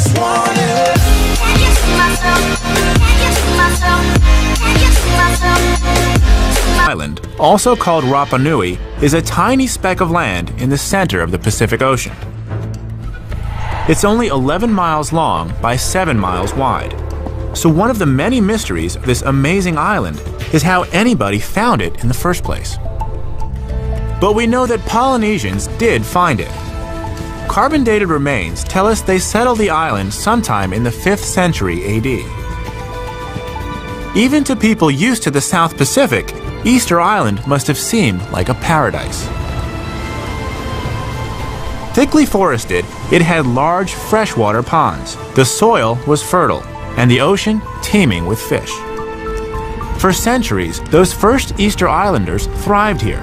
just wanna. Can you see myself? Can you see myself? Can you see myself? Island, also called Rapa Nui, is a tiny speck of land in the center of the Pacific Ocean. It's only 11 miles long by 7 miles wide. So one of the many mysteries of this amazing island is how anybody found it in the first place. But we know that Polynesians did find it. Carbon-dated remains tell us they settled the island sometime in the 5th century AD. Even to people used to the South Pacific, Easter Island must have seemed like a paradise. Thickly forested, it had large freshwater ponds. The soil was fertile, and the ocean teeming with fish. For centuries, those first Easter Islanders thrived here.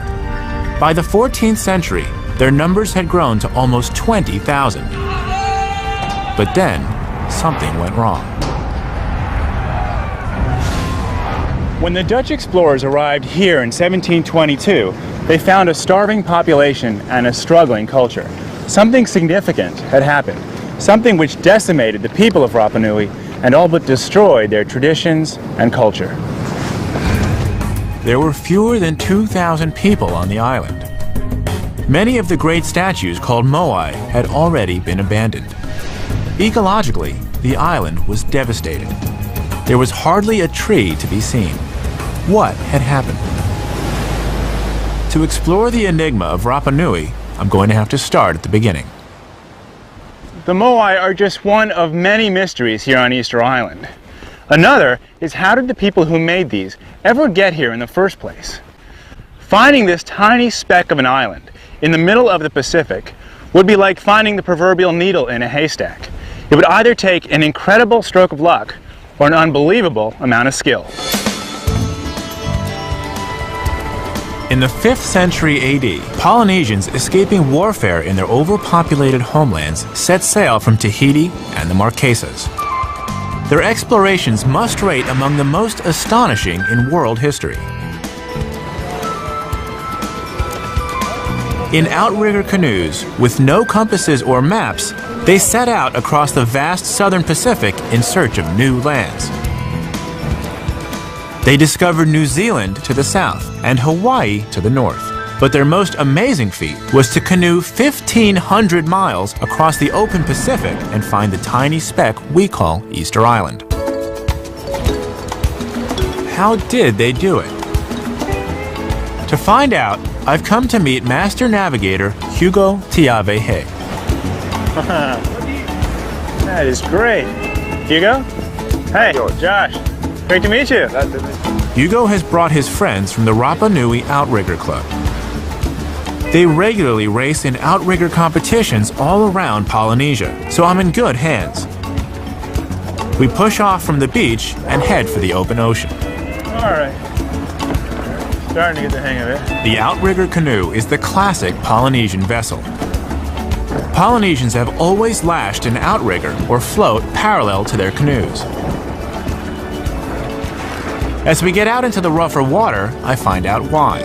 By the 14th century, their numbers had grown to almost 20,000. But then, something went wrong. When the Dutch explorers arrived here in 1722, they found a starving population and a struggling culture. Something significant had happened, something which decimated the people of Rapa Nui and all but destroyed their traditions and culture. There were fewer than 2,000 people on the island. Many of the great statues called Moai had already been abandoned. Ecologically, the island was devastated. There was hardly a tree to be seen. What had happened? To explore the enigma of Rapa Nui, I'm going to have to start at the beginning. The Moai are just one of many mysteries here on Easter Island. Another is, how did the people who made these ever get here in the first place? Finding this tiny speck of an island in the middle of the Pacific would be like finding the proverbial needle in a haystack. It would either take an incredible stroke of luck or an unbelievable amount of skill. In the 5th century AD, Polynesians escaping warfare in their overpopulated homelands set sail from Tahiti and the Marquesas. Their explorations must rate among the most astonishing in world history. In outrigger canoes, with no compasses or maps, they set out across the vast southern Pacific in search of new lands. They discovered New Zealand to the south and Hawaii to the north. But their most amazing feat was to canoe 1,500 miles across the open Pacific and find the tiny speck we call Easter Island. How did they do it? To find out, I've come to meet Master Navigator Hugo Tiavehe. That is great. Hugo? Hey, Josh. Great to meet you. Hugo has brought his friends from the Rapa Nui Outrigger Club. They regularly race in outrigger competitions all around Polynesia, so I'm in good hands. We push off from the beach and head for the open ocean. All right. Starting to get the hang of it. The outrigger canoe is the classic Polynesian vessel. Polynesians have always lashed an outrigger or float parallel to their canoes. As we get out into the rougher water, I find out why.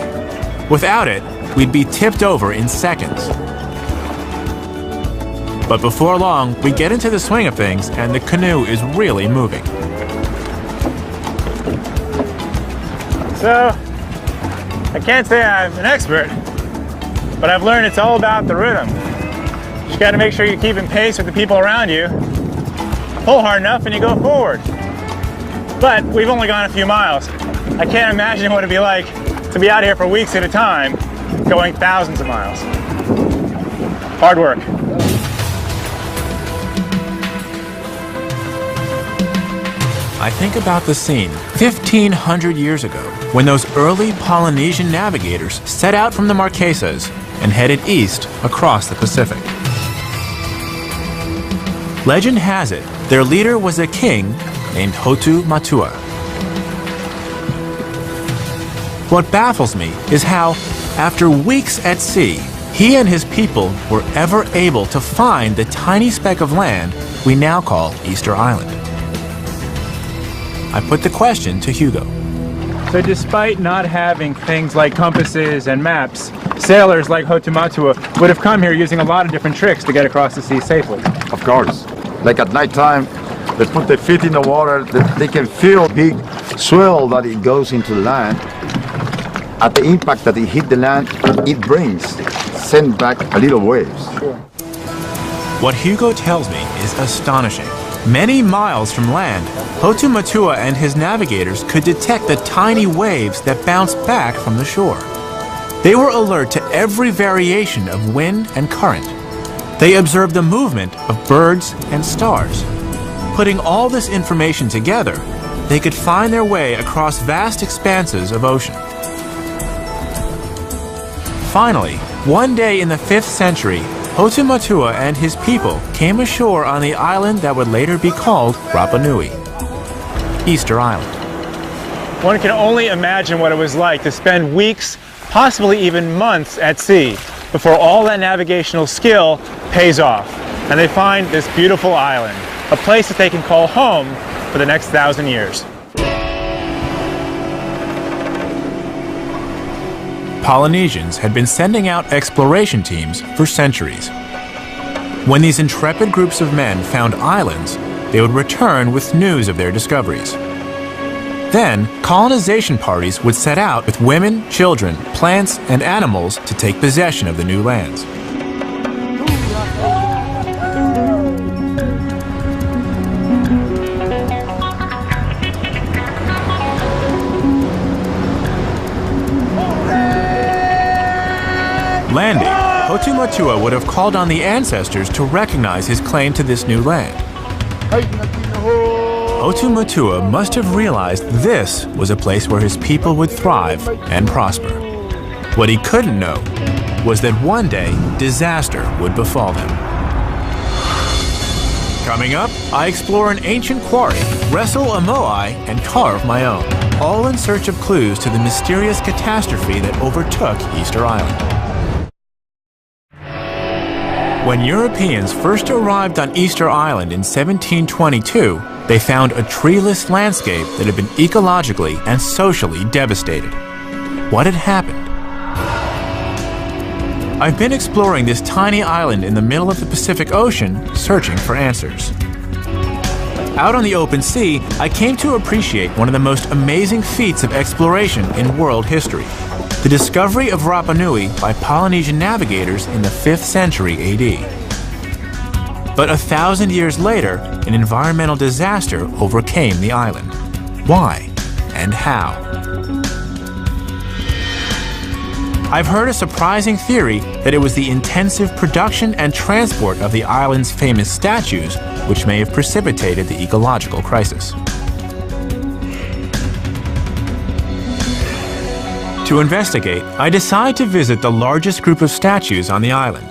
Without it, we'd be tipped over in seconds. But before long, we get into the swing of things and the canoe is really moving. So, I can't say I'm an expert, but I've learned it's all about the rhythm. You just gotta make sure you're keeping pace with the people around you. Pull hard enough and you go forward. But we've only gone a few miles. I can't imagine what it'd be like to be out here for weeks at a time, going thousands of miles. Hard work. I think about the scene 1,500 years ago when those early Polynesian navigators set out from the Marquesas and headed east across the Pacific. Legend has it, their leader was a king named Hotu Matua. What baffles me is how, after weeks at sea, he and his people were ever able to find the tiny speck of land we now call Easter Island. I put the question to Hugo. So despite not having things like compasses and maps, sailors like Hotu Matua would have come here using a lot of different tricks to get across the sea safely. Of course. Like at night time, they put their feet in the water, they can feel big swell that it goes into the land. At the impact that it hit the land, it send back a little waves. What Hugo tells me is astonishing. Many miles from land, Hotu Matua and his navigators could detect the tiny waves that bounced back from the shore. They were alert to every variation of wind and current. They observed the movement of birds and stars. Putting all this information together, they could find their way across vast expanses of ocean. Finally, one day in the 5th century, Hotu Matua and his people came ashore on the island that would later be called Rapa Nui, Easter Island. One can only imagine what it was like to spend weeks, possibly even months at sea before all that navigational skill pays off and they find this beautiful island, a place that they can call home for the next 1,000 years. Polynesians had been sending out exploration teams for centuries. When these intrepid groups of men found islands, they would return with news of their discoveries. Then, colonization parties would set out with women, children, plants, and animals to take possession of the new lands. Landing, Hotu Matua would have called on the ancestors to recognize his claim to this new land. Hotu Matua must have realized this was a place where his people would thrive and prosper. What he couldn't know was that one day disaster would befall them. Coming up, I explore an ancient quarry, wrestle a moai, and carve my own, all in search of clues to the mysterious catastrophe that overtook Easter Island. When Europeans first arrived on Easter Island in 1722, they found a treeless landscape that had been ecologically and socially devastated. What had happened? I've been exploring this tiny island in the middle of the Pacific Ocean, searching for answers. Out on the open sea, I came to appreciate one of the most amazing feats of exploration in world history: the discovery of Rapa Nui by Polynesian navigators in the 5th century AD. But 1,000 years later, an environmental disaster overcame the island. Why and how? I've heard a surprising theory that it was the intensive production and transport of the island's famous statues which may have precipitated the ecological crisis. To investigate, I decide to visit the largest group of statues on the island.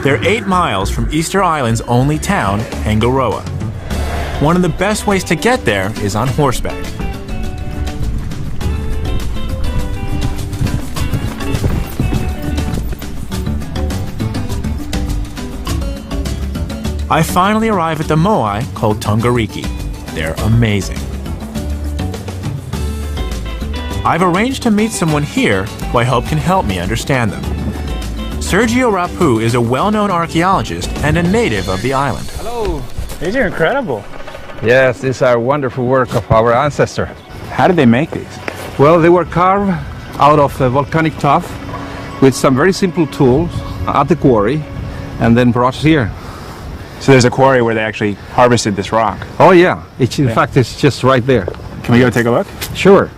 They're 8 miles from Easter Island's only town, Hangaroa. One of the best ways to get there is on horseback. I finally arrive at the moai called Tongariki. They're amazing. I've arranged to meet someone here who I hope can help me understand them. Sergio Rapu is a well-known archaeologist and a native of the island. Hello. These are incredible. Yes, these are wonderful work of our ancestor. How did they make these? Well, they were carved out of volcanic tuff with some very simple tools at the quarry and then brought here. So there's a quarry where they actually harvested this rock. Oh yeah, in fact it's just right there. Can we go take a look? Sure.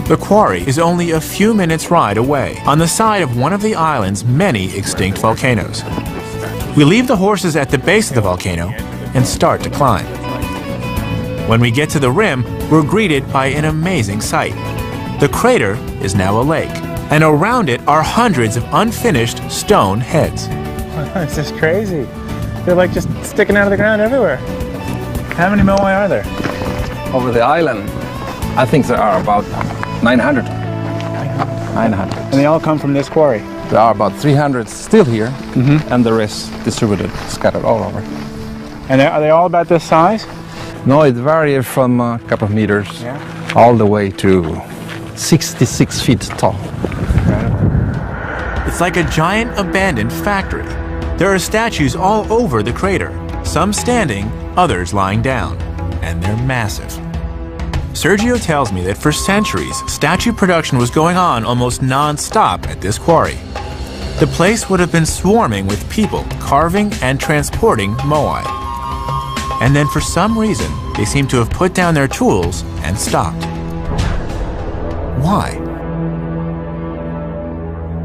The quarry is only a few minutes' ride away, on the side of one of the island's many extinct volcanoes. We leave the horses at the base of the volcano and start to climb. When we get to the rim, we're greeted by an amazing sight. The crater is now a lake, and around it are hundreds of unfinished stone heads. This is crazy. They're like just sticking out of the ground everywhere. How many moai are there? Over the island, I think there are about 900. 900. And they all come from this quarry? There are about 300 still here, and the rest distributed, scattered all over. And are they all about this size? No, it varies from a couple of meters all the way to 66 feet tall. It's It's like a giant abandoned factory. There are statues all over the crater, some standing, others lying down, and they're massive. Sergio tells me that for centuries, statue production was going on almost non-stop at this quarry. The place would have been swarming with people carving and transporting moai. And then for some reason, they seem to have put down their tools and stopped. Why?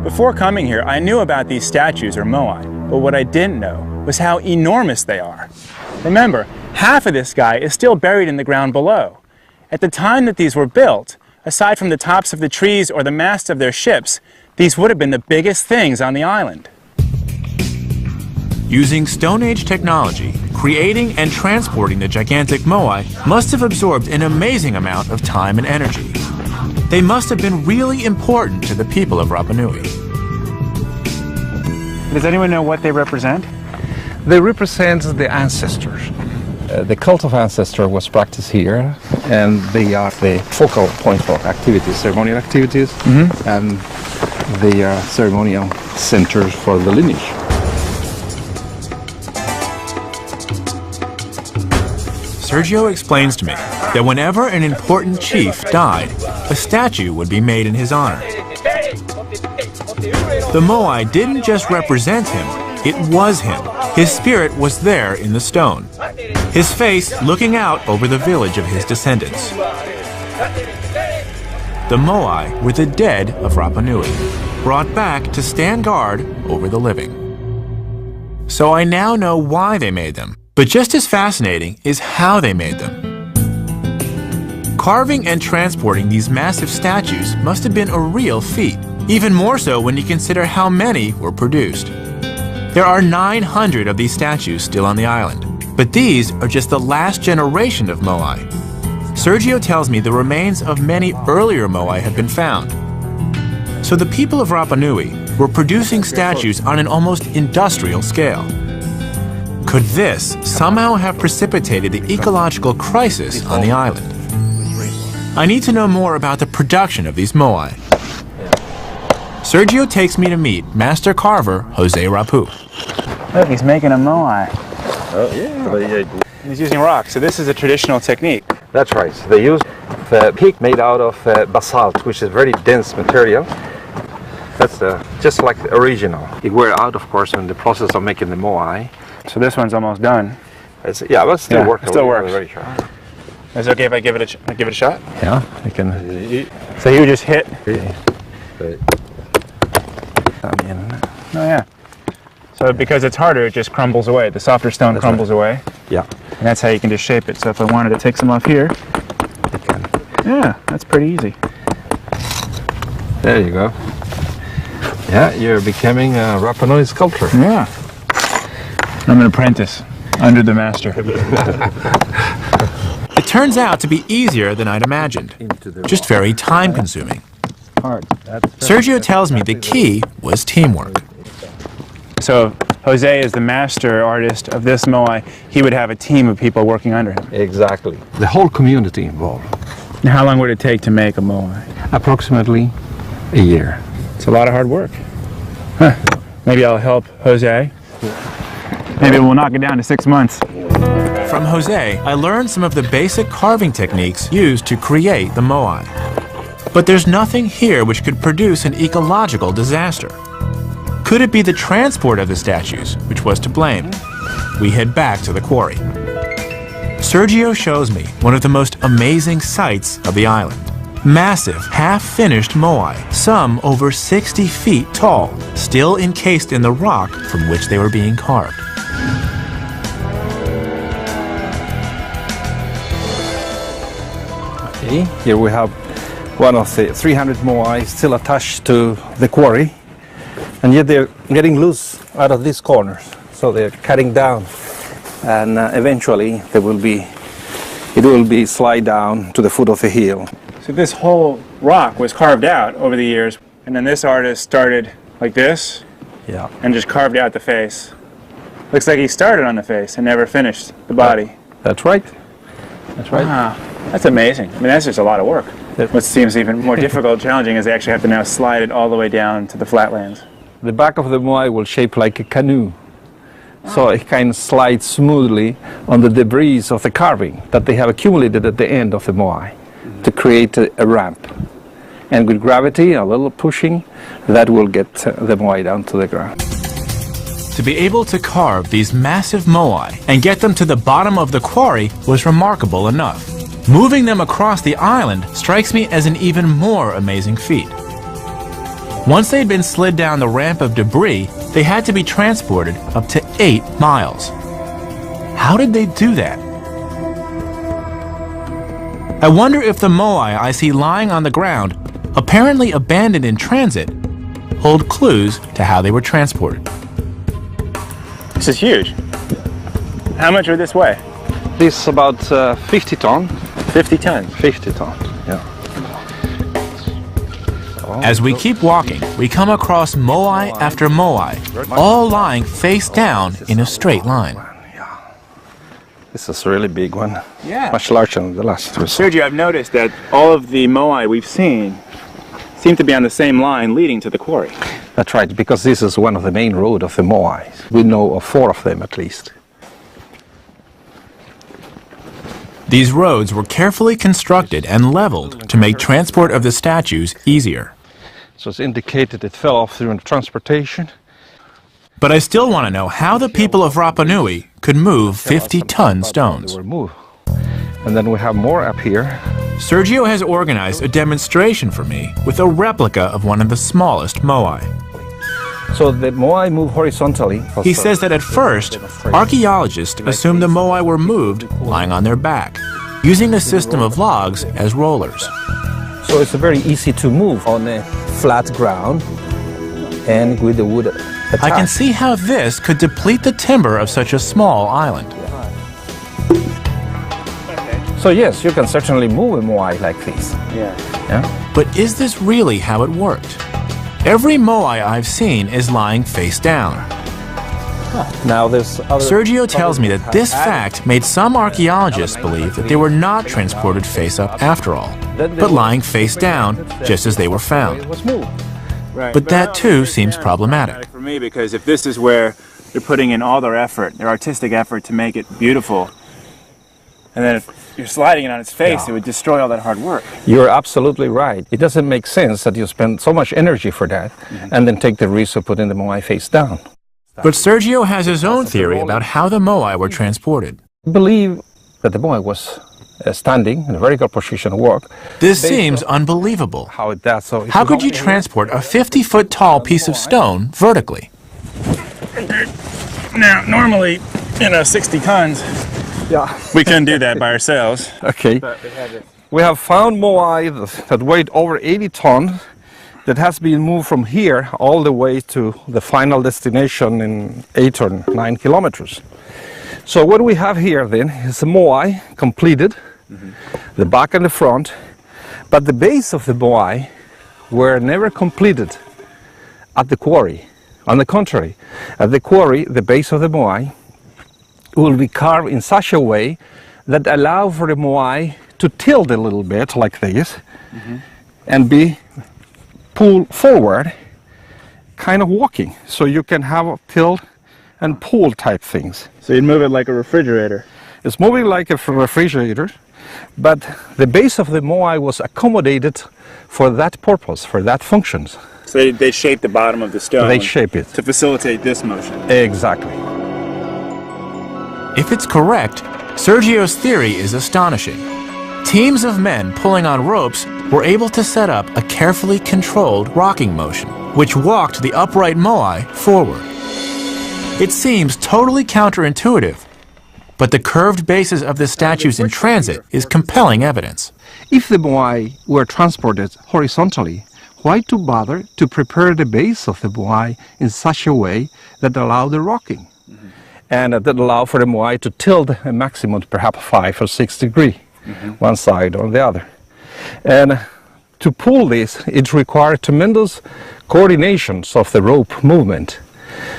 Before coming here, I knew about these statues or moai, but what I didn't know was how enormous they are. Remember, half of this guy is still buried in the ground below. At the time that these were built, aside from the tops of the trees or the masts of their ships, these would have been the biggest things on the island. Using Stone Age technology, creating and transporting the gigantic moai must have absorbed an amazing amount of time and energy. They must have been really important to the people of Rapa Nui. Does anyone know what they represent? They represent the ancestors. The cult of ancestor was practiced here, and they are the focal point for activities, ceremonial activities, and they are ceremonial centers for the lineage. Sergio explains to me that whenever an important chief died, a statue would be made in his honor. The moai didn't just represent him, it was him. His spirit was there in the stone, his face looking out over the village of his descendants. The moai were the dead of Rapa Nui, brought back to stand guard over the living. So I now know why they made them, but just as fascinating is how they made them. Carving and transporting these massive statues must have been a real feat, even more so when you consider how many were produced. There are 900 of these statues still on the island, but these are just the last generation of moai. Sergio tells me the remains of many earlier moai have been found. So the people of Rapa Nui were producing statues on an almost industrial scale. Could this somehow have precipitated the ecological crisis on the island? I need to know more about the production of these moai. Sergio takes me to meet master carver Jose Rapu. Look, he's making a moai. Oh, yeah. He's using rocks, so this is a traditional technique. That's right. So they use the peak made out of basalt, which is very dense material. That's just like the original. It wear out, of course, in the process of making the moai. So this one's almost done. Yeah, but still works. It still works. Very sharp. Is it okay if I give it a shot? Yeah, you can. So you just hit. Oh yeah. So because it's harder, it just crumbles away. The softer stone crumbles away. Yeah. And that's how you can just shape it. So if I wanted to take some off here, You can. yeah, that's pretty easy. There you go. Yeah, you're becoming a Rapa Nui sculptor. Yeah. I'm an apprentice under the master. It turns out to be easier than I'd imagined, just very time-consuming. Sergio tells me the key was teamwork. So Jose is the master artist of this moai. He would have a team of people working under him. Exactly. The whole community involved. And how long would it take to make a moai? Approximately a year. It's a lot of hard work. Huh. Maybe I'll help Jose. Maybe we'll knock it down to 6 months. From Jose, I learned some of the basic carving techniques used to create the moai. But there's nothing here which could produce an ecological disaster. Could it be the transport of the statues which was to blame? We head back to the quarry. Sergio shows me one of the most amazing sights of the island. Massive, half-finished moai, some over 60 feet tall, still encased in the rock from which they were being carved. Okay, here we have one of the 300 moai still attached to the quarry, and yet they're getting loose out of these corners. So they're cutting down, and eventually it will be slide down to the foot of the hill. So this whole rock was carved out over the years, and then this artist started like this Yeah, and just carved out the face. Looks like he started on the face and never finished the body. that's right. That's right. Wow, that's amazing. I mean, that's just a lot of work. What seems even more difficult, challenging, is they actually have to now slide it all the way down to the flatlands. the back of the Moai will shape like a canoe. So it can slide smoothly on the debris of the carving that they have accumulated at the end of the Moai to create a ramp. And with gravity, a little pushing, that will get the Moai down to the ground. To be able to carve these massive moai and get them to the bottom of the quarry was remarkable enough. Moving them across the island strikes me as an even more amazing feat. Once they'd been slid down the ramp of debris, they had to be transported up to 8 miles. How did they do that? I wonder if the moai I see lying on the ground, apparently abandoned in transit, hold clues to how they were transported. This is huge. How much would this weigh? This is about 50 ton. 50 tons. 50 ton, yeah. As we keep walking, we come across moai after moai, all lying face down in a straight line. This is a really big one. Yeah. Much larger than the last two. Sergio, I've noticed that all of the moai we've seen seem to be on the same line leading to the quarry. That's right, because this is one of the main roads of the Moai. We know of 4 of them at least. These roads were carefully constructed and leveled to make transport of the statues easier. So it's indicated it fell off during transportation. But I still want to know how the people of Rapa Nui could move 50-ton stones. They were moved. And then we have more up here. Sergio has organized a demonstration for me with a replica of one of the smallest moai. So the Moai move horizontally. He says that at first, archaeologists assumed the moai were moved lying on their back, using a system of logs as rollers. So it's very easy to move on a flat ground and with the wood attached. I can see how this could deplete the timber of such a small island. So yes, you can certainly move a Moai like this. Yeah. But is this really how it worked? Every moai I've seen is lying face down. Now there's other Sergio tells me that this fact made some archaeologists believe that they were not transported face up after all, but lying face down just as they were found. Right. But that too seems problematic. For me, because if this is where they're putting in all their effort, their artistic effort to make it beautiful, and then if you're sliding it on its face, it would destroy all that hard work. You're absolutely right. It doesn't make sense that you spend so much energy for that and then take the risk of putting the Moai face down. But Sergio has his own theory about how the moai were transported. I believe that the Moai was standing in a vertical position of work. This seems unbelievable. How it does so. How could you transport a 50-foot tall piece of stone vertically? Now, normally, 60 tons, we couldn't do that by ourselves. Okay. We have found Moai that weighed over 80 tons that has been moved from here all the way to the final destination in 8 or 9 kilometers. So what we have here then is a Moai completed, the back and the front, but the base of the Moai were never completed at the quarry. On the contrary, at the quarry, the base of the Moai will be carved in such a way that allow for the Moai to tilt a little bit like this and be pulled forward, kind of walking. So you can have a tilt and pull type things. So you'd move it like a refrigerator. It's moving like a refrigerator, but the base of the Moai was accommodated for that purpose, for that functions. So they shape the bottom of the stone. They shape it. To facilitate this motion. Exactly. If it's correct, Sergio's theory is astonishing. Teams of men pulling on ropes were able to set up a carefully controlled rocking motion, which walked the upright moai forward. It seems totally counterintuitive, but the curved bases of the statues in transit is compelling evidence. If the Moai were transported horizontally, why to bother to prepare the base of the Moai in such a way that allow the rocking? And that allow for the Moai to tilt a maximum perhaps 5 or 6 degrees, one side or the other. And to pull this, it required tremendous coordinations of the rope movement.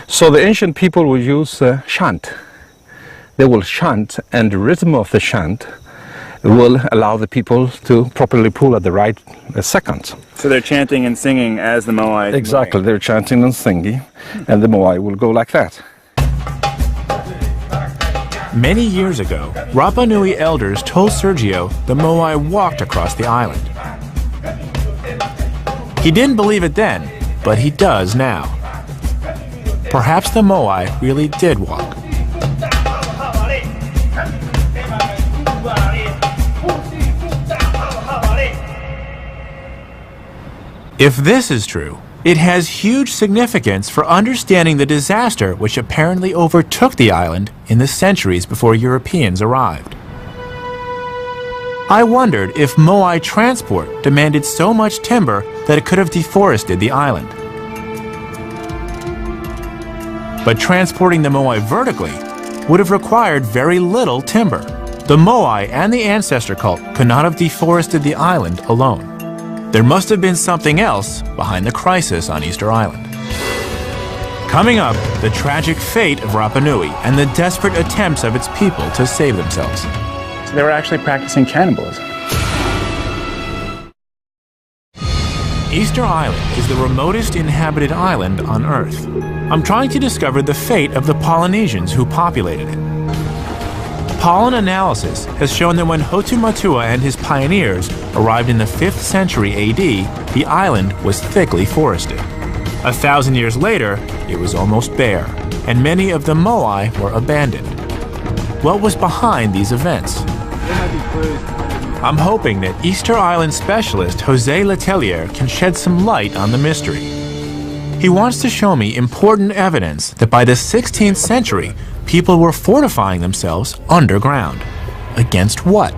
So the ancient people will use shunt. They will shunt, and the rhythm of the shunt will allow the people to properly pull at the right second. So they're chanting and singing as the Moai is Exactly, moving. they're chanting and singing, and the Moai will go like that. Many years ago, Rapa Nui elders told Sergio the Moai walked across the island. He didn't believe it then, but he does now. Perhaps the Moai really did walk. If this is true, it has huge significance for understanding the disaster which apparently overtook the island in the centuries before Europeans arrived. I wondered if Moai transport demanded so much timber that it could have deforested the island. But transporting the Moai vertically would have required very little timber. The Moai and the ancestor cult could not have deforested the island alone. There must have been something else behind the crisis on Easter Island. Coming up, the tragic fate of Rapa Nui and the desperate attempts of its people to save themselves. So they were actually practicing cannibalism. Easter Island is the remotest inhabited island on Earth. I'm trying to discover the fate of the Polynesians who populated it. Pollen analysis has shown that when Hotumatua and his pioneers arrived in the 5th century AD, the island was thickly forested. 1,000 years later, it was almost bare, and many of the Moai were abandoned. What was behind these events? I'm hoping that Easter Island specialist Jose Letelier can shed some light on the mystery. He wants to show me important evidence that by the 16th century, people were fortifying themselves underground. Against what?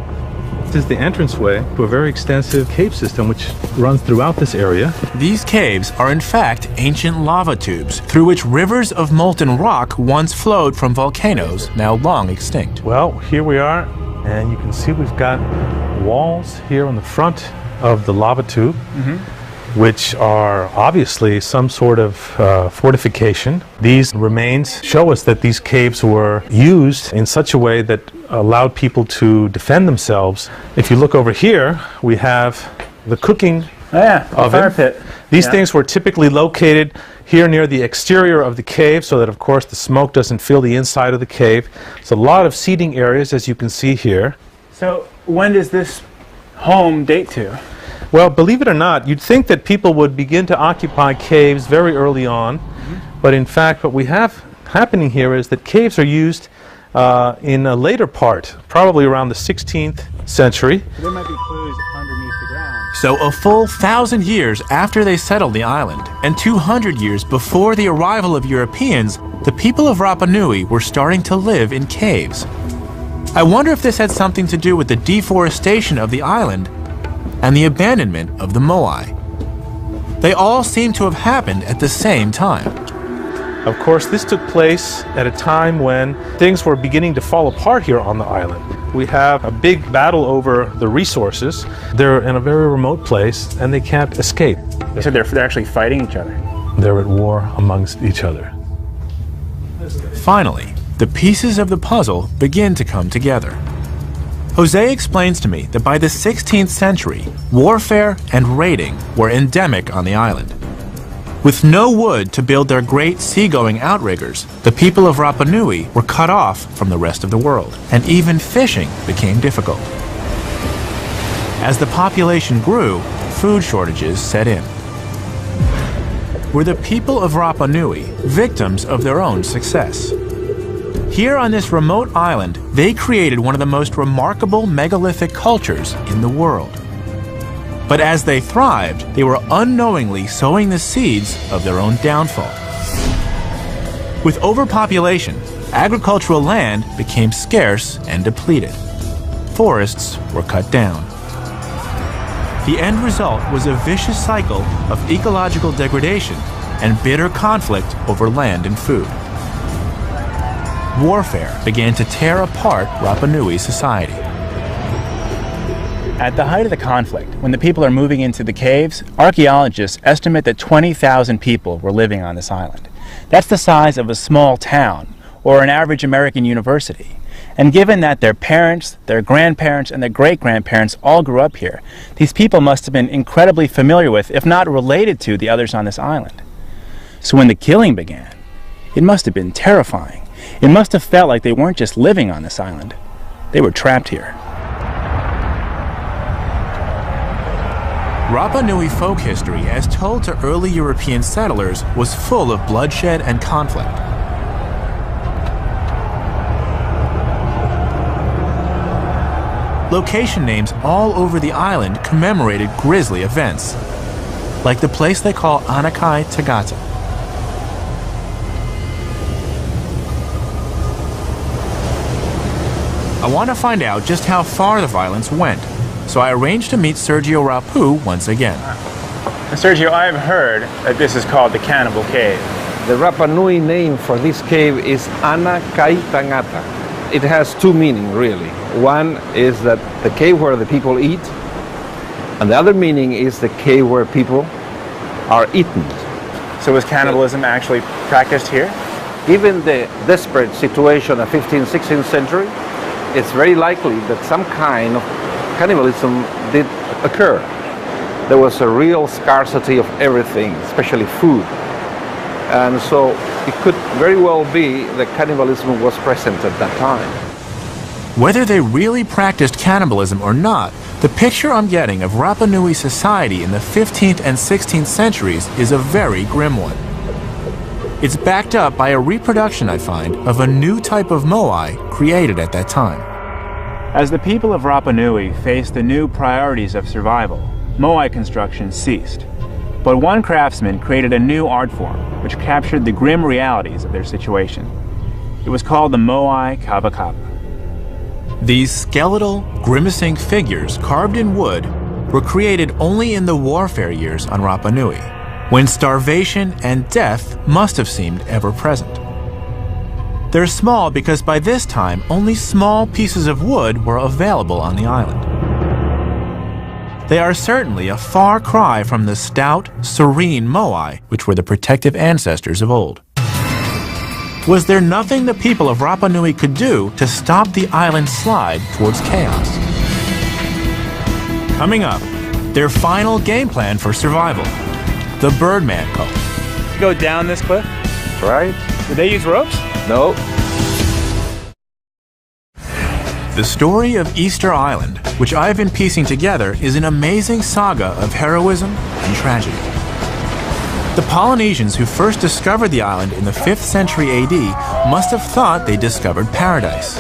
This is the entranceway to a very extensive cave system which runs throughout this area. These caves are in fact ancient lava tubes through which rivers of molten rock once flowed from volcanoes now long extinct. Well, here we are, and you can see we've got walls here on the front of the lava tube, which are obviously some sort of fortification. These remains show us that these caves were used in such a way that allowed people to defend themselves. If you look over here, we have the cooking oven. Fire pit. These things were typically located here near the exterior of the cave so that, of course, the smoke doesn't fill the inside of the cave. It's a lot of seating areas, as you can see here. So when does this home date to? Well, believe it or not, you'd think that people would begin to occupy caves very early on, but in fact what we have happening here is that caves are used in a later part, probably around the 16th century. There might be clues underneath the ground. So a full 1,000 years after they settled the island, and 200 years before the arrival of Europeans, the people of Rapa Nui were starting to live in caves. I wonder if this had something to do with the deforestation of the island and the abandonment of the Moai. They all seem to have happened at the same time. Of course, this took place at a time when things were beginning to fall apart here on the island. We have a big battle over the resources. They're in a very remote place and they can't escape. So they're actually fighting each other. They're at war amongst each other. Finally, the pieces of the puzzle begin to come together. Jose explains to me that by the 16th century, warfare and raiding were endemic on the island. With no wood to build their great seagoing outriggers, the people of Rapa Nui were cut off from the rest of the world, and even fishing became difficult. As the population grew, food shortages set in. Were the people of Rapa Nui victims of their own success? Here on this remote island, they created one of the most remarkable megalithic cultures in the world. But as they thrived, they were unknowingly sowing the seeds of their own downfall. With overpopulation, agricultural land became scarce and depleted. Forests were cut down. The end result was a vicious cycle of ecological degradation and bitter conflict over land and food. Warfare began to tear apart Rapa Nui society. At the height of the conflict, when the people are moving into the caves, archaeologists estimate that 20,000 people were living on this island. That's the size of a small town or an average American university. And given that their parents, their grandparents, and their great-grandparents all grew up here, these people must have been incredibly familiar with, if not related to, the others on this island. So when the killing began, it must have been terrifying. It must have felt like they weren't just living on this island. They were trapped here. Rapa Nui folk history, as told to early European settlers, was full of bloodshed and conflict. Location names all over the island commemorated grisly events, like the place they call Anakai Tagata. I want to find out just how far the violence went, so I arranged to meet Sergio Rapu once again. Sergio, I've heard that this is called the Cannibal Cave. The Rapa Nui name for this cave is Anakai Tagata. It has two meanings, really. One is that the cave where the people eat, and the other meaning is the cave where people are eaten. So was cannibalism actually practiced here? Given the desperate situation of 15th, 16th century, it's very likely that some kind of cannibalism did occur. There was a real scarcity of everything, especially food. And so it could very well be that cannibalism was present at that time. Whether they really practiced cannibalism or not, the picture I'm getting of Rapa Nui society in the 15th and 16th centuries is a very grim one. It's backed up by a reproduction, I find, of a new type of moai created at that time. As the people of Rapa Nui faced the new priorities of survival, moai construction ceased. But one craftsman created a new art form which captured the grim realities of their situation. It was called the moai kava. These skeletal, grimacing figures carved in wood were created only in the warfare years on Rapa Nui, when starvation and death must have seemed ever present. They're small because by this time only small pieces of wood were available on the island. They are certainly a far cry from the stout, serene moai, which were the protective ancestors of old. Was there nothing the people of Rapa Nui could do to stop the island's slide towards chaos? Coming up, their final game plan for survival, the Birdman cult. Go down this cliff? Right? Did they use ropes? No. The story of Easter Island, which I've been piecing together, is an amazing saga of heroism and tragedy. The Polynesians who first discovered the island in the 5th century AD must have thought they discovered paradise.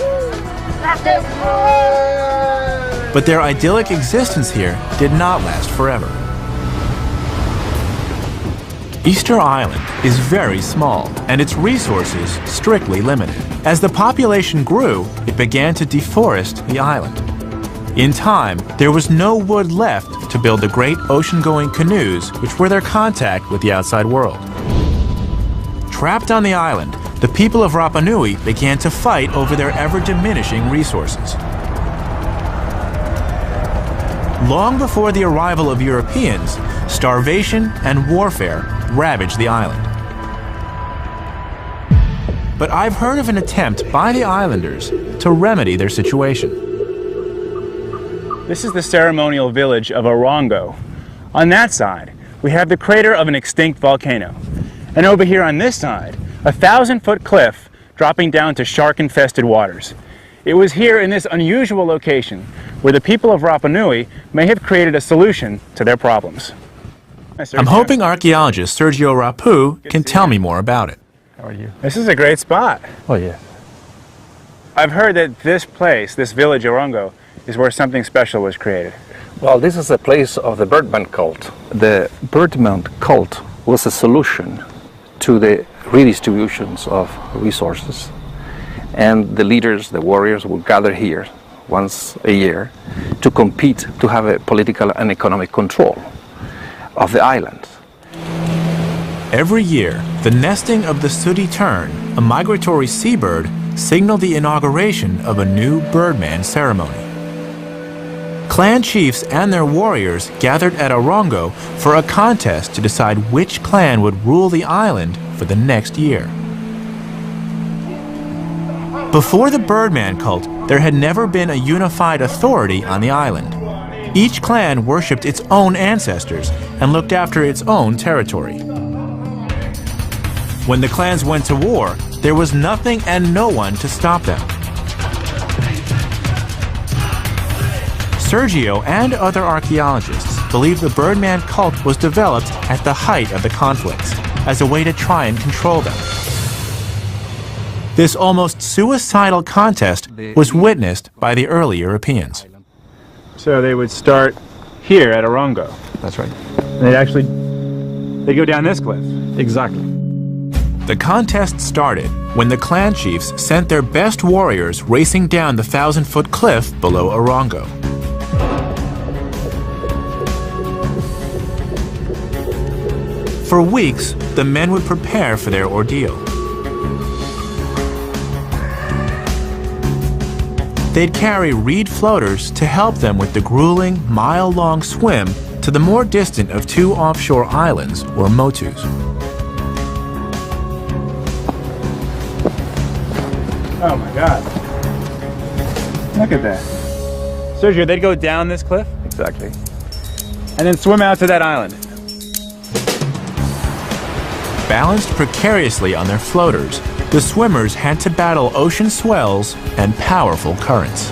But their idyllic existence here did not last forever. Easter Island is very small, and its resources strictly limited. As the population grew, it began to deforest the island. In time, there was no wood left to build the great ocean-going canoes which were their contact with the outside world. Trapped on the island, the people of Rapa Nui began to fight over their ever-diminishing resources. Long before the arrival of Europeans, starvation and warfare ravaged the island. But I've heard of an attempt by the islanders to remedy their situation. This is the ceremonial village of Orongo. On that side, we have the crater of an extinct volcano. And over here on this side, a 1,000-foot cliff dropping down to shark-infested waters. It was here in this unusual location where the people of Rapa Nui may have created a solution to their problems. I'm hoping archaeologist Sergio Rapu can tell me more about it. How are you? This is a great spot. Oh, yeah. I've heard that this place, this village Orongo, is where something special was created. Well, this is a place of the Birdman cult. The Birdman cult was a solution to the redistributions of resources. And the leaders, the warriors, would gather here once a year to compete to have a political and economic control of the island. Every year, the nesting of the sooty tern, a migratory seabird, signaled the inauguration of a new Birdman ceremony. Clan chiefs and their warriors gathered at Orongo for a contest to decide which clan would rule the island for the next year. Before the Birdman cult, there had never been a unified authority on the island. Each clan worshipped its own ancestors and looked after its own territory. When the clans went to war, there was nothing and no one to stop them. Sergio and other archaeologists believe the Birdman cult was developed at the height of the conflicts as a way to try and control them. This almost suicidal contest was witnessed by the early Europeans. So they would start here at Orongo. That's right. And they'd go down this cliff. Exactly. The contest started when the clan chiefs sent their best warriors racing down the 1,000-foot cliff below Orongo. For weeks, the men would prepare for their ordeal. They'd carry reed floaters to help them with the grueling, mile-long swim to the more distant of two offshore islands, or motus. Oh my God. Look at that. Sergio, they'd go down this cliff Exactly. and then swim out to that island. Balanced precariously on their floaters, the swimmers had to battle ocean swells and powerful currents.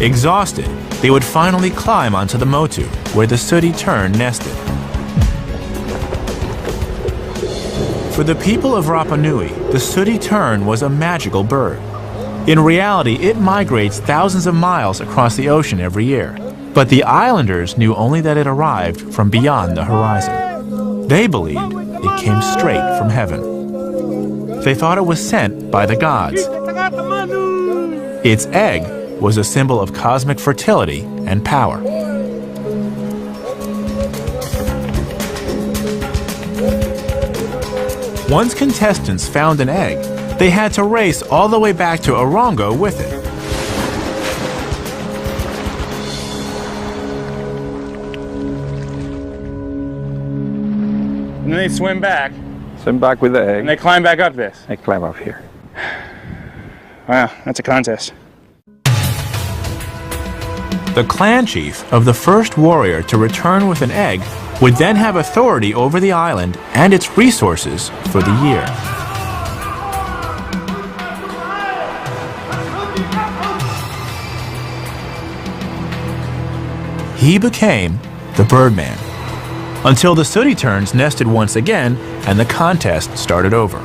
Exhausted, they would finally climb onto the motu, where the sooty tern nested. For the people of Rapa Nui, the sooty tern was a magical bird. In reality, it migrates thousands of miles across the ocean every year. But the islanders knew only that it arrived from beyond the horizon. They believed it came straight from heaven. They thought it was sent by the gods. Its egg was a symbol of cosmic fertility and power. Once contestants found an egg, they had to race all the way back to Orongo with it. And then they swim back Swim back with the egg. and they climb back up this. I climb up here. Wow, that's a contest. The clan chief of the first warrior to return with an egg would then have authority over the island and its resources for the year. He became the Birdman, until the sooty terns nested once again and the contest started over.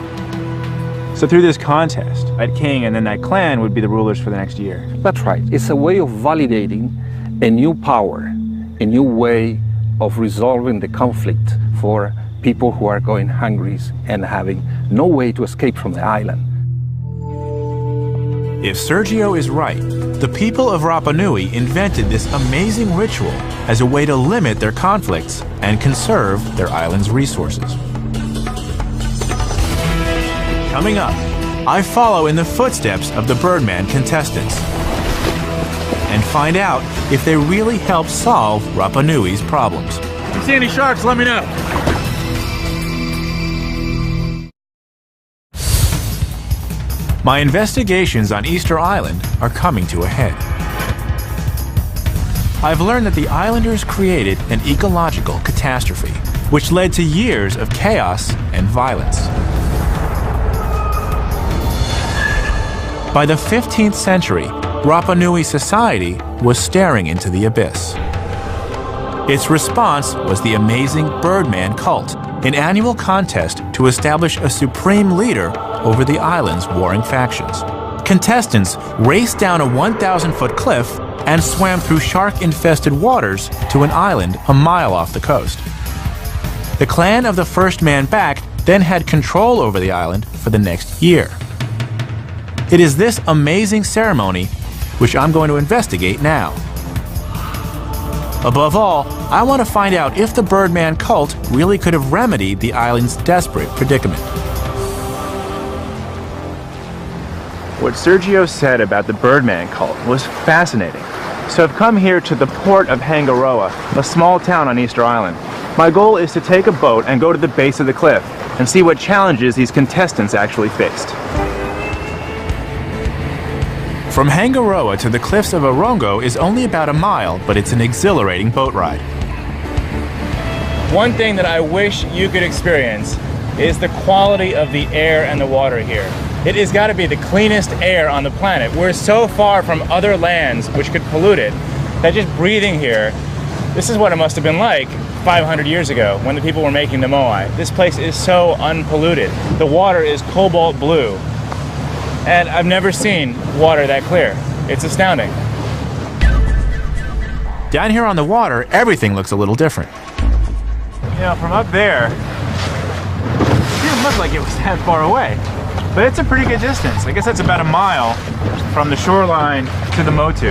So through this contest, that king and then that clan would be the rulers for the next year. That's right. It's a way of validating a new power, a new way of resolving the conflict for people who are going hungry and having no way to escape from the island. If Sergio is right, the people of Rapa Nui invented this amazing ritual as a way to limit their conflicts and conserve their island's resources. Coming up, I follow in the footsteps of the Birdman contestants and find out if they really helped solve Rapa Nui's problems. If you see any sharks, let me know. My investigations on Easter Island are coming to a head. I've learned that the islanders created an ecological catastrophe, which led to years of chaos and violence. By the 15th century, Rapa Nui society was staring into the abyss. Its response was the amazing Birdman cult, an annual contest to establish a supreme leader over the island's warring factions. Contestants raced down a 1,000-foot cliff and swam through shark-infested waters to an island a mile off the coast. The clan of the first man back then had control over the island for the next year. It is this amazing ceremony which I'm going to investigate now. Above all, I want to find out if the Birdman cult really could have remedied the island's desperate predicament. What Sergio said about the Birdman cult was fascinating. So I've come here to the port of Hangaroa, a small town on Easter Island. My goal is to take a boat and go to the base of the cliff and see what challenges these contestants actually faced. From Hangaroa to the cliffs of Orongo is only about a mile, but it's an exhilarating boat ride. One thing that I wish you could experience is the quality of the air and the water here. It has got to be the cleanest air on the planet. We're so far from other lands which could pollute it that just breathing here, this is what it must have been like 500 years ago when the people were making the Moai. This place is so unpolluted. The water is cobalt blue. And I've never seen water that clear. It's astounding. Down here on the water, everything looks a little different. You know, from up there, it didn't look like it was that far away. But it's a pretty good distance. I guess that's about a mile from the shoreline to the Motu.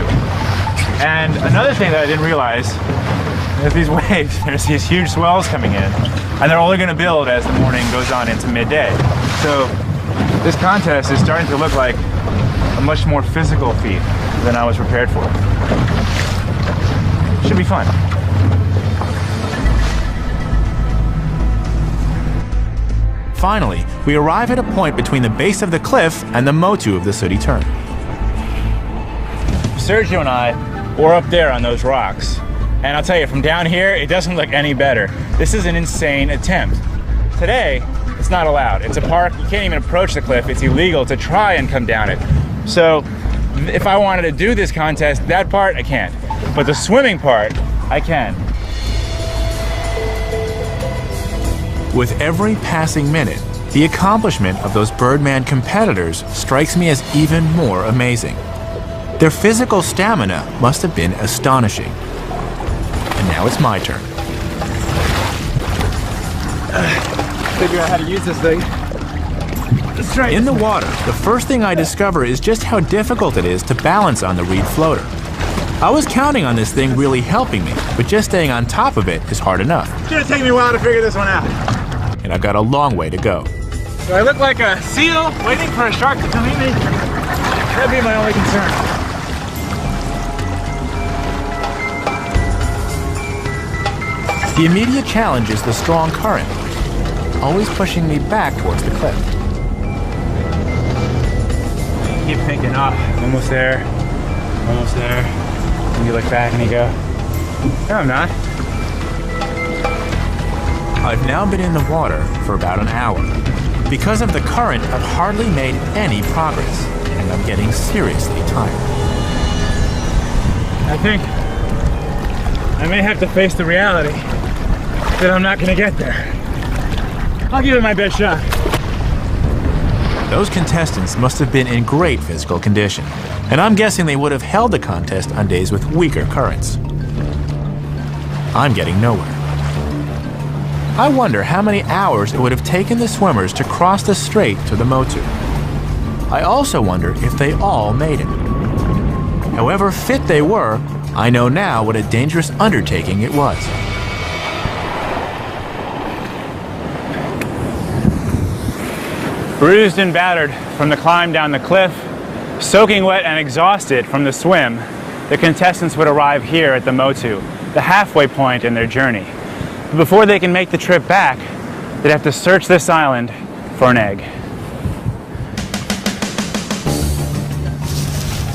And another thing that I didn't realize is these waves. There's these huge swells coming in, and they're only going to build as the morning goes on into midday. So this contest is starting to look like a much more physical feat than I was prepared for. Should be fun. Finally, we arrive at a point between the base of the cliff and the Motu of the sooty turn. Sergio and I were up there on those rocks, and I'll tell you, from down here, it doesn't look any better. This is an insane attempt. Today, it's not allowed. It's a park. You can't even approach the cliff. It's illegal to try and come down it. So if I wanted to do this contest, that part I can't. But the swimming part, I can. With every passing minute, the accomplishment of those Birdman competitors strikes me as even more amazing. Their physical stamina must have been astonishing. And now it's my turn. Figure out how to use this thing. That's right. In the water, the first thing I discover is just how difficult it is to balance on the reed floater. I was counting on this thing really helping me, but just staying on top of it is hard enough. It's gonna take me a while to figure this one out. And I've got a long way to go. Do I look like a seal waiting for a shark to come eat me? That'd be my only concern. The immediate challenge is the strong current, always pushing me back towards the cliff. Keep thinking, almost there, almost there. And you look back and you go, no, I'm not. I've now been in the water for about an hour. Because of the current, I've hardly made any progress, and I'm getting seriously tired. I think I may have to face the reality that I'm not gonna get there. I'll give it my best shot. Those contestants must have been in great physical condition, and I'm guessing they would have held the contest on days with weaker currents. I'm getting nowhere. I wonder how many hours it would have taken the swimmers to cross the strait to the Motu. I also wonder if they all made it. However fit they were, I know now what a dangerous undertaking it was. Bruised and battered from the climb down the cliff, soaking wet and exhausted from the swim, the contestants would arrive here at the Motu, the halfway point in their journey. But before they can make the trip back, they'd have to search this island for an egg.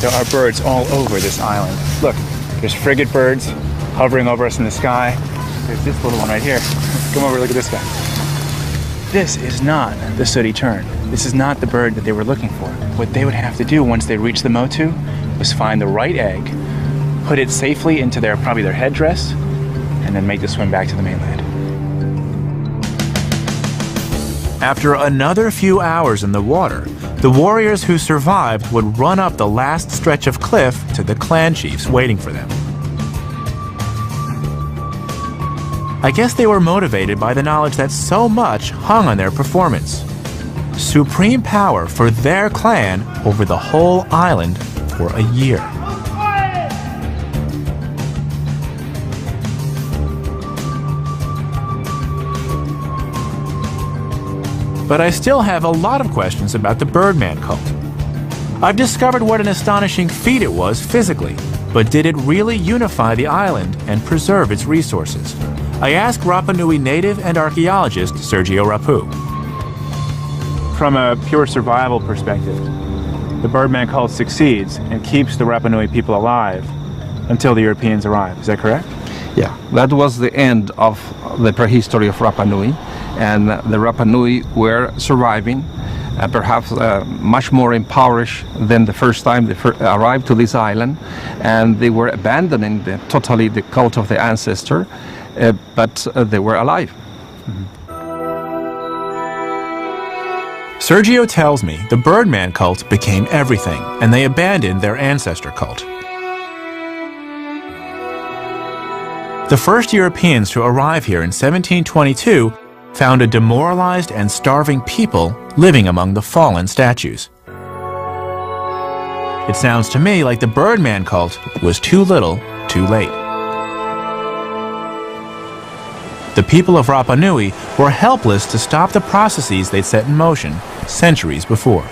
There are birds all over this island. Look, there's frigate birds hovering over us in the sky. There's this little one right here. Come over, look at this guy. This is not the sooty tern. This is not the bird that they were looking for. What they would have to do once they reached the Motu was find the right egg, put it safely into probably their headdress, and then make the swim back to the mainland. After another few hours in the water, the warriors who survived would run up the last stretch of cliff to the clan chiefs waiting for them. I guess they were motivated by the knowledge that so much hung on their performance. Supreme power for their clan over the whole island for a year. But I still have a lot of questions about the Birdman cult. I've discovered what an astonishing feat it was physically, but did it really unify the island and preserve its resources? I asked Rapa Nui native and archaeologist Sergio Rapu. From a pure survival perspective, the Birdman cult succeeds and keeps the Rapa Nui people alive until the Europeans arrive. Is that correct? Yeah, that was the end of the prehistory of Rapa Nui, and the Rapa Nui were surviving, perhaps much more impoverished than the first time they arrived to this island, and they were abandoning totally the cult of the ancestor, but they were alive. Sergio tells me the Birdman cult became everything, and they abandoned their ancestor cult. The first Europeans to arrive here in 1722 found a demoralized and starving people living among the fallen statues. It sounds to me like the Birdman cult was too little, too late. The people of Rapa Nui were helpless to stop the processes they'd set in motion centuries before.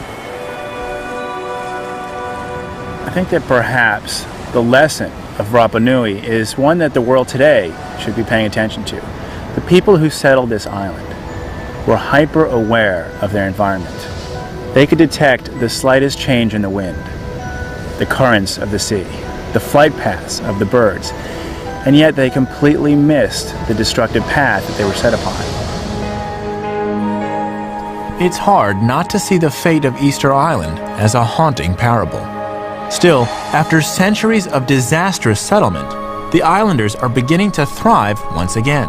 I think that perhaps the lesson of Rapa Nui is one that the world today should be paying attention to. The people who settled this island were hyper aware of their environment. They could detect the slightest change in the wind, the currents of the sea, the flight paths of the birds, and yet they completely missed the destructive path that they were set upon. It's hard not to see the fate of Easter Island as a haunting parable. Still, after centuries of disastrous settlement, the islanders are beginning to thrive once again.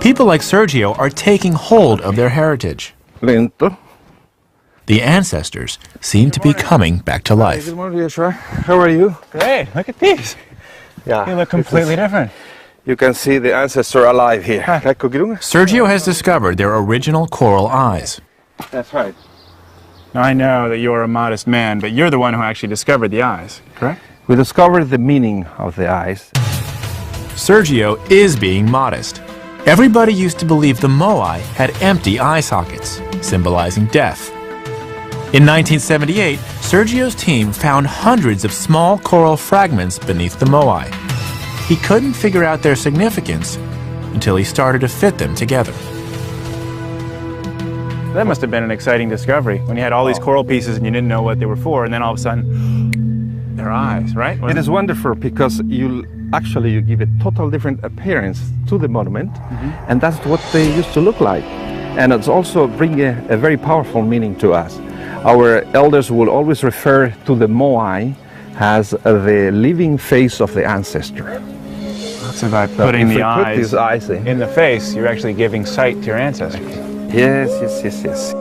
People like Sergio are taking hold of their heritage. Lento. The ancestors seem to be coming back to life. Good morning, Joshua. How are you? Great, look at these. Yeah. They look completely different. You can see the ancestor alive here. Sergio has discovered their original coral eyes. That's right. Now, I know that you're a modest man, but you're the one who actually discovered the eyes, correct? We discovered the meaning of the eyes. Sergio is being modest. Everybody used to believe the Moai had empty eye sockets, symbolizing death. In 1978, Sergio's team found hundreds of small coral fragments beneath the Moai. He couldn't figure out their significance until he started to fit them together. That must have been an exciting discovery when you had all these coral pieces and you didn't know what they were for, and then all of a sudden, their eyes, right? It is wonderful because you give a total different appearance to the monument, and that's what they used to look like. And it's also bringing a very powerful meaning to us. Our elders will always refer to the Moai as the living face of the ancestor. So by putting the these eyes in the face, you're actually giving sight to your ancestors. Yes, yes, yes, yes.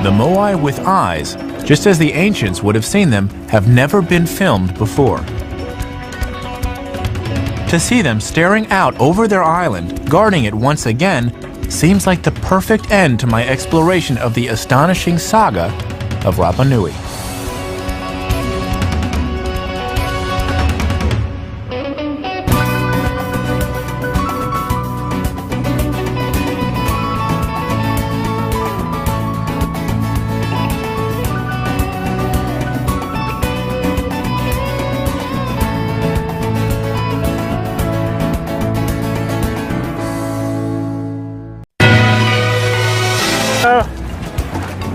The Moai with eyes, just as the ancients would have seen them, have never been filmed before. To see them staring out over their island, guarding it once again, seems like the perfect end to my exploration of the astonishing saga of Rapa Nui.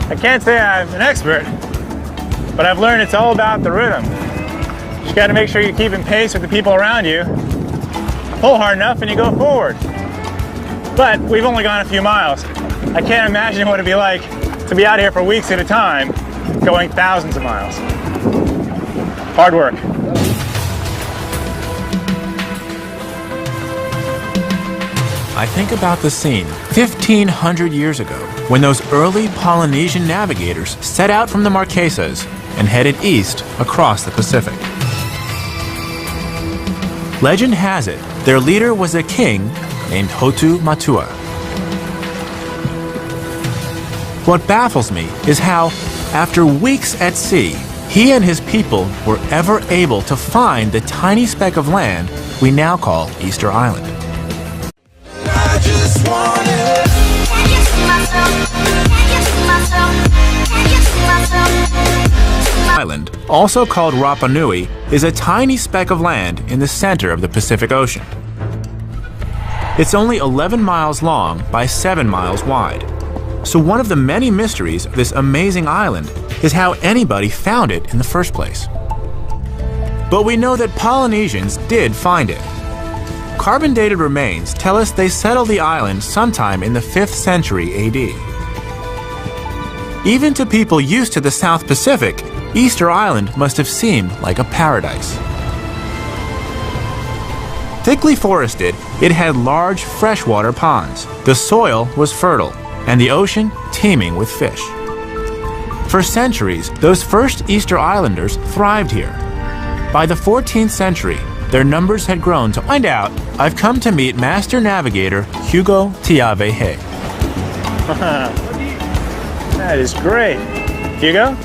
I can't say I'm an expert, but I've learned it's all about the rhythm. You just got to make sure you're keeping pace with the people around you. Pull hard enough and you go forward. But we've only gone a few miles. I can't imagine what it'd be like to be out here for weeks at a time, going thousands of miles. Hard work. I think about the scene 1,500 years ago when those early Polynesian navigators set out from the Marquesas and headed east across the Pacific. Legend has it their leader was a king named Hotu Matua. What baffles me is how, after weeks at sea, he and his people were ever able to find the tiny speck of land we now call Easter Island. I just want it. Can you see myself? Can you see myself? Can you see myself? Island, also called Rapa Nui, is a tiny speck of land in the center of the Pacific Ocean. It's only 11 miles long by 7 miles wide. So one of the many mysteries of this amazing island is how anybody found it in the first place. But we know that Polynesians did find it. Carbon-dated remains tell us they settled the island sometime in the 5th century AD. Even to people used to the South Pacific, Easter Island must have seemed like a paradise. Thickly forested, it had large freshwater ponds. The soil was fertile, and the ocean teeming with fish. For centuries, those first Easter Islanders thrived here. By the 14th century, their numbers had grown. To find out, I've come to meet Master Navigator Hugo Tiavehe. That is great. Hugo?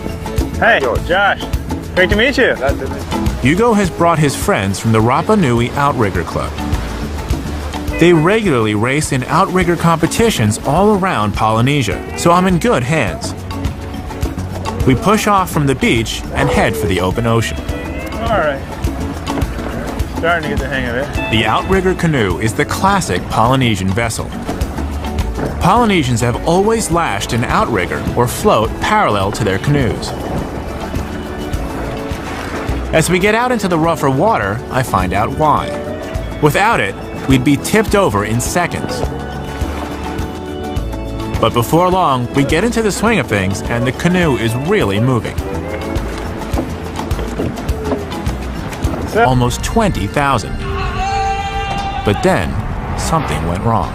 Hey, Josh. Great to meet you. Hugo has brought his friends from the Rapa Nui Outrigger Club. They regularly race in outrigger competitions all around Polynesia, so I'm in good hands. We push off from the beach and head for the open ocean. All right. Starting to get the hang of it. The outrigger canoe is the classic Polynesian vessel. Polynesians have always lashed an outrigger or float parallel to their canoes. As we get out into the rougher water, I find out why. Without it, we'd be tipped over in seconds. But before long, we get into the swing of things and the canoe is really moving. Almost 20,000. But then, something went wrong.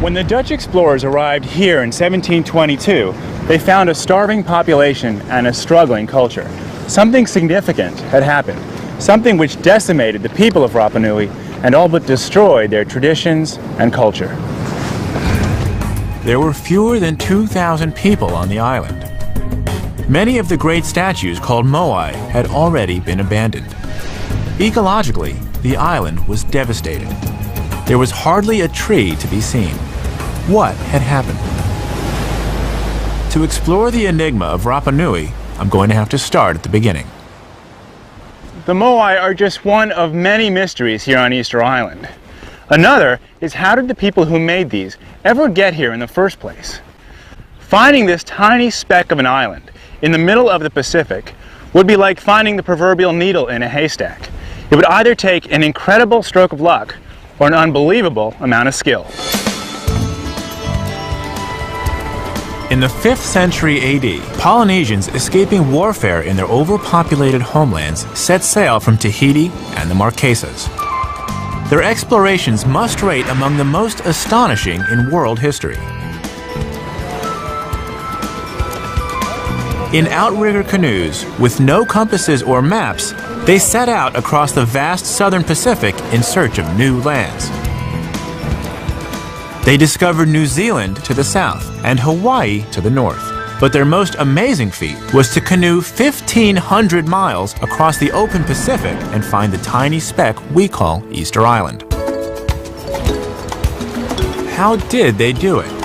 When the Dutch explorers arrived here in 1722, they found a starving population and a struggling culture. Something significant had happened. Something which decimated the people of Rapa Nui and all but destroyed their traditions and culture. There were fewer than 2,000 people on the island. Many of the great statues called Moai had already been abandoned. Ecologically, the island was devastated. There was hardly a tree to be seen. What had happened? To explore the enigma of Rapa Nui, I'm going to have to start at the beginning. The Moai are just one of many mysteries here on Easter Island. Another is, how did the people who made these ever get here in the first place? Finding this tiny speck of an island in the middle of the Pacific would be like finding the proverbial needle in a haystack. It would either take an incredible stroke of luck or an unbelievable amount of skill. In the 5th century AD, Polynesians escaping warfare in their overpopulated homelands set sail from Tahiti and the Marquesas. Their explorations must rate among the most astonishing in world history. In outrigger canoes, with no compasses or maps, they set out across the vast southern Pacific in search of new lands. They discovered New Zealand to the south and Hawaii to the north. But their most amazing feat was to canoe 1,500 miles across the open Pacific and find the tiny speck we call Easter Island. How did they do it?